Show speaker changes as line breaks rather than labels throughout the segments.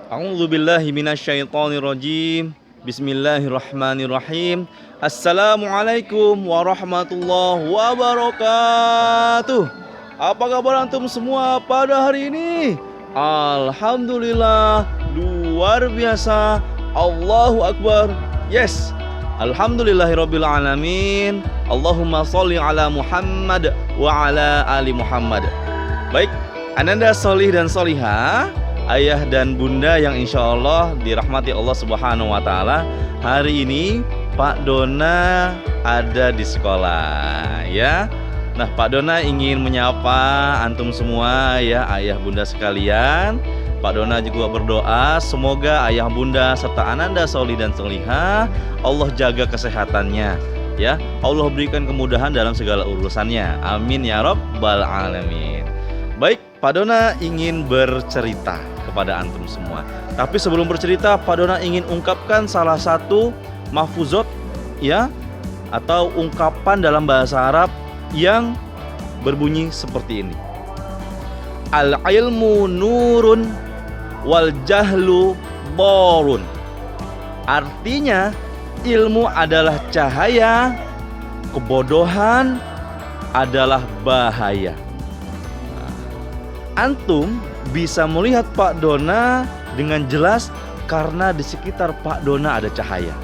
A'udzubillahi minasyaitonirrajim. Bismillahirrahmanirrahim. Assalamualaikum warahmatullahi wabarakatuh. Apa kabar antum semua pada hari ini? Alhamdulillah, luar biasa. Allahu Akbar. Yes. Alhamdulillahirabbil alamin. Allahumma sholli ala Muhammad wa ala ali Muhammad. Baik, ananda solih dan solihah, ayah dan bunda yang insya Allah dirahmati Allah Subhanahu wa Ta'ala. Hari ini Pak Dona ada di sekolah, ya. Nah, Pak Dona ingin menyapa antum semua, ya, ayah bunda sekalian. Pak Dona juga berdoa semoga ayah bunda serta ananda solih dan solihah Allah jaga kesehatannya, ya. Allah berikan kemudahan dalam segala urusannya. Amin ya rabbal alamin. Baik, Pak Dona ingin bercerita kepada antum semua. Tapi sebelum bercerita, Pak Dona ingin ungkapkan salah satu mahfuzot, ya, atau ungkapan dalam bahasa Arab yang berbunyi seperti ini. Al-ilmu nurun wal jahlu borun. Artinya, ilmu adalah cahaya, kebodohan adalah bahaya. Antum bisa melihat Pak Dona dengan jelas karena di sekitar Pak Dona ada cahaya.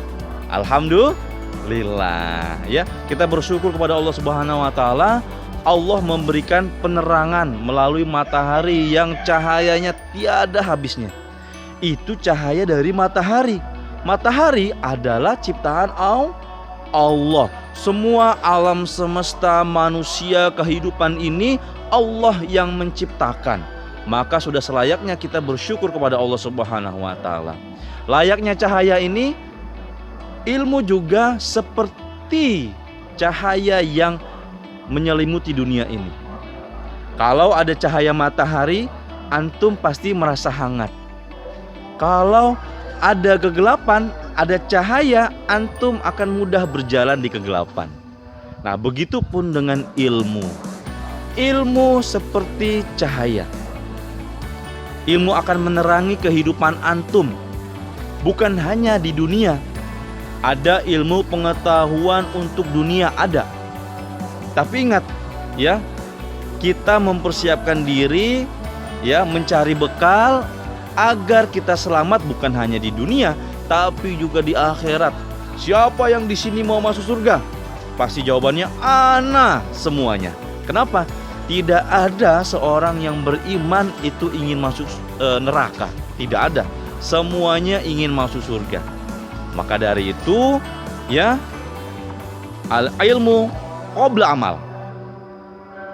Alhamdulillah, ya. Kita bersyukur kepada Allah Subhanahu wa Ta'ala. Allah memberikan penerangan melalui matahari yang cahayanya tiada habisnya. Itu cahaya dari matahari. Matahari adalah ciptaan Allah. Semua alam semesta, manusia, kehidupan ini Allah yang menciptakan. Maka sudah selayaknya kita bersyukur kepada Allah Subhanahu wa Ta'ala. Layaknya cahaya ini, ilmu juga seperti cahaya yang menyelimuti dunia ini. Kalau ada cahaya matahari, antum pasti merasa hangat. Kalau ada kegelapan, ada cahaya, antum akan mudah berjalan di kegelapan. Nah, begitupun dengan ilmu. Ilmu seperti cahaya. Ilmu akan menerangi kehidupan antum. Bukan hanya di dunia. Ada ilmu pengetahuan untuk dunia, ada. Tapi ingat, ya, kita mempersiapkan diri, ya, mencari bekal agar kita selamat bukan hanya di dunia, tapi juga di akhirat. Siapa yang di sini mau masuk surga? Pasti jawabannya ana semuanya. Kenapa? Tidak ada seorang yang beriman itu ingin masuk neraka. Tidak ada. Semuanya ingin masuk surga. Maka dari itu, ya, al-ilmu qabla amal.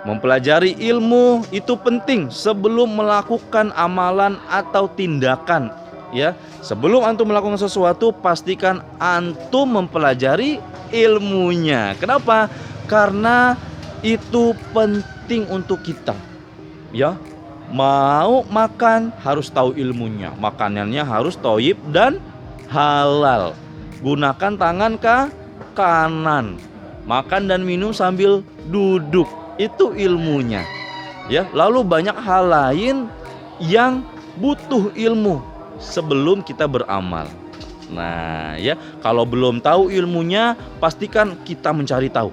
Mempelajari ilmu itu penting sebelum melakukan amalan atau tindakan, ya. Sebelum antum melakukan sesuatu, pastikan antum mempelajari ilmunya. Kenapa? Karena itu penting untuk kita, ya. Mau makan harus tahu ilmunya. Makanannya harus thayyib dan halal. Gunakan tangan ke kanan. Makan dan minum sambil duduk. Itu ilmunya, ya. Lalu banyak hal lain yang butuh ilmu sebelum kita beramal. Nah, ya, kalau belum tahu ilmunya, pastikan kita mencari tahu.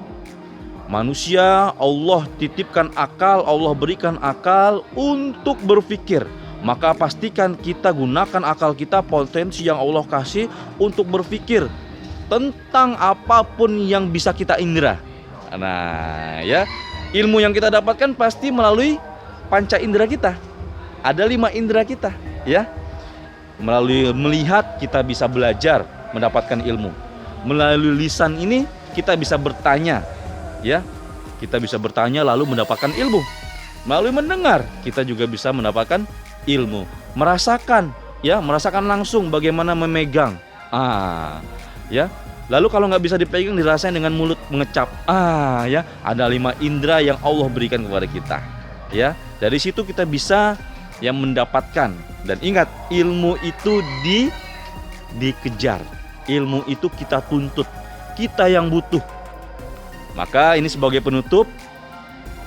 Manusia Allah titipkan akal, Allah berikan akal untuk berpikir. Maka pastikan kita gunakan akal kita, potensi yang Allah kasih untuk berpikir tentang apapun yang bisa kita indera. Nah, ya, ilmu yang kita dapatkan pasti melalui panca indera kita. Ada 5 indera kita, ya. Melalui melihat kita bisa belajar, mendapatkan ilmu. Melalui lisan ini kita bisa bertanya, ya. Kita bisa bertanya lalu mendapatkan ilmu. Melalui mendengar kita juga bisa mendapatkan ilmu. Merasakan, ya, merasakan langsung bagaimana memegang. Ya. Lalu kalau nggak bisa dipegang, dirasain dengan mulut mengecap. Ya, ada 5 indera yang Allah berikan kepada kita. Ya, dari situ kita bisa, ya, mendapatkan. Dan ingat, ilmu itu dikejar. Ilmu itu kita tuntut. Kita yang butuh. Maka ini sebagai penutup,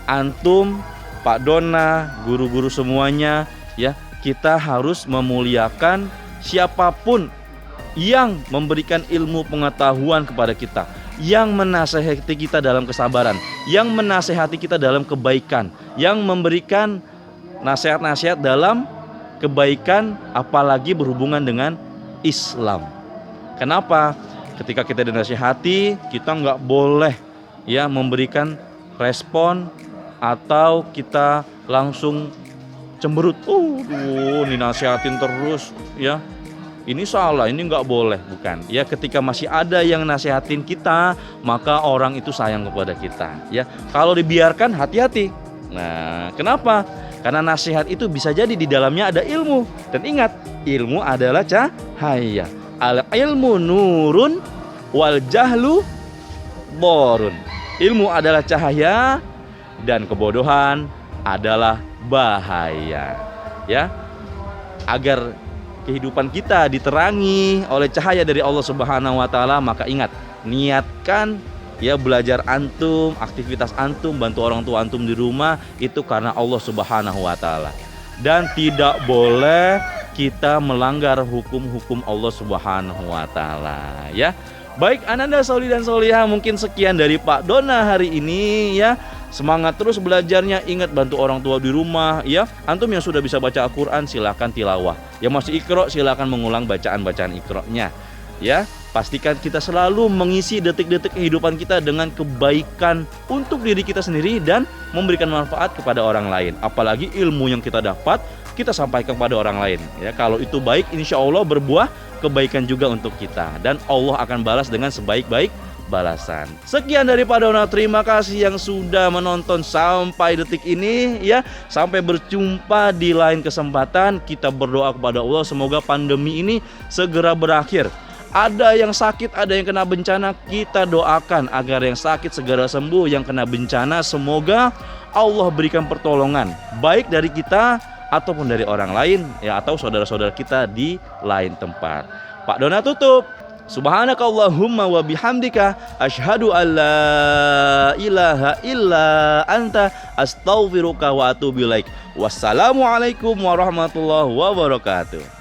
antum, Pak Dona, guru-guru semuanya, ya, kita harus memuliakan siapapun yang memberikan ilmu pengetahuan kepada kita, yang menasehati kita dalam kesabaran, yang menasehati kita dalam kebaikan, yang memberikan nasihat-nasihat dalam kebaikan, apalagi berhubungan dengan Islam. Kenapa? Ketika kita dinasihati, kita nggak boleh ya memberikan respon atau kita langsung cemberut. Dinasihatin terus ya. Ini salah, ini nggak boleh, bukan? Ya, ketika masih ada yang nasihatin kita, maka orang itu sayang kepada kita. Ya, kalau dibiarkan hati-hati. Nah, kenapa? Karena nasihat itu bisa jadi di dalamnya ada ilmu. Dan ingat, ilmu adalah cahaya. Al ilmu nurun wal jahlu borun. Ilmu adalah cahaya dan kebodohan adalah bahaya. Ya, agar kehidupan kita diterangi oleh cahaya dari Allah Subhanahu wa taala, maka ingat, niatkan ya belajar antum, aktivitas antum, bantu orang tua antum di rumah itu karena Allah Subhanahu wa taala. Dan tidak boleh kita melanggar hukum-hukum Allah Subhanahu wa taala ya. Baik Ananda Soli dan Solihah, mungkin sekian dari Pak Dona hari ini ya. Semangat terus belajarnya, ingat bantu orang tua di rumah ya. Antum yang sudah bisa baca Al-Quran silakan tilawah. Yang masih Iqra silakan mengulang bacaan-bacaan Iqra-nya ya. Pastikan kita selalu mengisi detik-detik kehidupan kita dengan kebaikan untuk diri kita sendiri dan memberikan manfaat kepada orang lain. Apalagi ilmu yang kita dapat kita sampaikan kepada orang lain ya. Kalau itu baik, insya Allah berbuah kebaikan juga untuk kita, dan Allah akan balas dengan sebaik-baik balasan. Sekian dari Pak Dona, terima kasih yang sudah menonton sampai detik ini ya. Sampai berjumpa di lain kesempatan. Kita berdoa kepada Allah semoga pandemi ini segera berakhir. Ada yang sakit, ada yang kena bencana, kita doakan agar yang sakit segera sembuh, yang kena bencana semoga Allah berikan pertolongan baik dari kita ataupun dari orang lain ya, atau saudara-saudara kita di lain tempat. Pak Dona tutup. Subhanakallahumma wa bihamdika asyhadu an la ilaha illa anta astaghfiruka wa atubu ilaik. Wassalamualaikum warahmatullahi wabarakatuh.